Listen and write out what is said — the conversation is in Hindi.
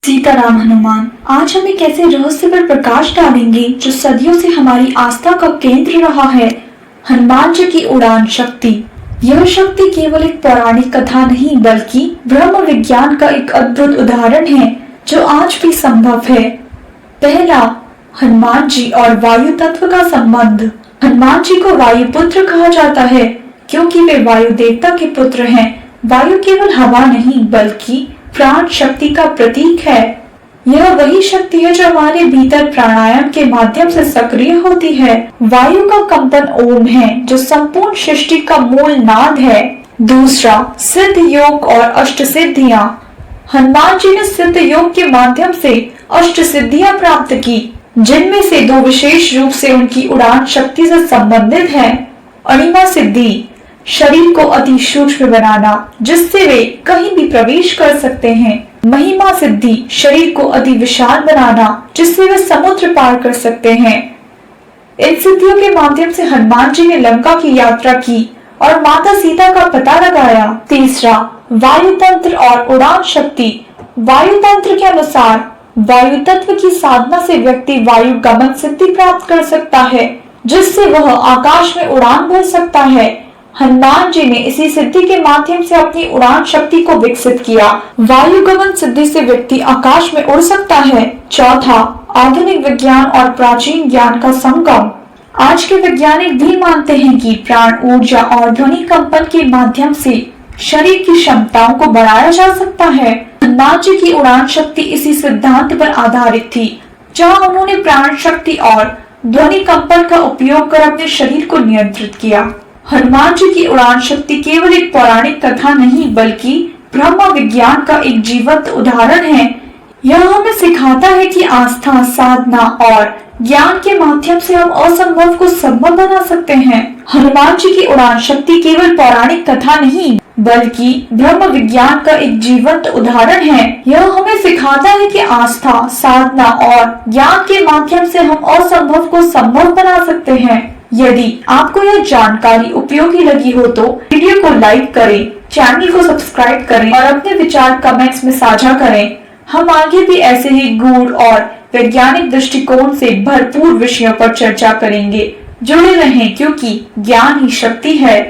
सीताराम हनुमान। आज हम एक ऐसे रहस्य पर प्रकाश डालेंगे जो सदियों से हमारी आस्था का केंद्र रहा है, हनुमान जी की उड़ान शक्ति। यह शक्ति केवल एक पौराणिक कथा नहीं बल्कि ब्रह्म विज्ञान का एक अद्भुत उदाहरण है जो आज भी संभव है। पहला, हनुमान जी और वायु तत्व का संबंध। हनुमान जी को वायु पुत्र कहा जाता है क्योंकि वे वायु देवता के पुत्र हैं। वायु केवल हवा नहीं बल्कि प्राण शक्ति का प्रतीक है। यह वही शक्ति है जो हमारे भीतर प्राणायाम के माध्यम से सक्रिय होती है। वायु का कंपन ओम है जो संपूर्ण सृष्टि का मूल नाद है। दूसरा, सिद्ध योग और अष्ट सिद्धियां। हनुमान जी ने सिद्ध योग के माध्यम से अष्ट सिद्धियां प्राप्त की, जिनमें से दो विशेष रूप से उनकी उड़ान शक्ति से संबंधित है। अणिमा सिद्धि, शरीर को अति सूक्ष्म बनाना जिससे वे कहीं भी प्रवेश कर सकते हैं। महिमा सिद्धि, शरीर को अति विशाल बनाना जिससे वे समुद्र पार कर सकते हैं। इन सिद्धियों के माध्यम से हनुमान जी ने लंका की यात्रा की और माता सीता का पता लगाया। तीसरा, वायु तंत्र और उड़ान शक्ति। वायु तंत्र के अनुसार वायु तत्व की साधना से व्यक्ति वायु गमन सिद्धि प्राप्त कर सकता है जिससे वह आकाश में उड़ान भर सकता है। हनुमान जी ने इसी सिद्धि के माध्यम से अपनी उड़ान शक्ति को विकसित किया। वायु गमन सिद्धि से व्यक्ति आकाश में उड़ सकता है। चौथा, आधुनिक विज्ञान और प्राचीन ज्ञान का संगम। आज के वैज्ञानिक भी मानते हैं कि प्राण ऊर्जा और ध्वनि कंपन के माध्यम से शरीर की क्षमताओं को बढ़ाया जा सकता है। हनुमान जी की उड़ान शक्ति इसी सिद्धांत पर आधारित थी, जहाँ उन्होंने प्राण शक्ति और ध्वनि कंपन का उपयोग कर अपने शरीर को नियंत्रित किया। हनुमान जी की उड़ान शक्ति केवल एक पौराणिक कथा नहीं बल्कि ब्रह्म विज्ञान का एक जीवंत उदाहरण है। यह हमें सिखाता है कि आस्था, साधना और ज्ञान के माध्यम से हम असंभव को संभव बना सकते हैं। हनुमान जी की उड़ान शक्ति केवल पौराणिक कथा नहीं बल्कि ब्रह्म विज्ञान का एक जीवंत उदाहरण है। यह हमें सिखाता है कि आस्था, साधना और ज्ञान के माध्यम से हम असंभव को संभव बना सकते हैं। यदि आपको यह जानकारी उपयोगी लगी हो तो वीडियो को लाइक करें, चैनल को सब्सक्राइब करें और अपने विचार कमेंट्स में साझा करें। हम आगे भी ऐसे ही गूढ़ और वैज्ञानिक दृष्टिकोण से भरपूर विषयों पर चर्चा करेंगे। जुड़े रहें क्योंकि ज्ञान ही शक्ति है।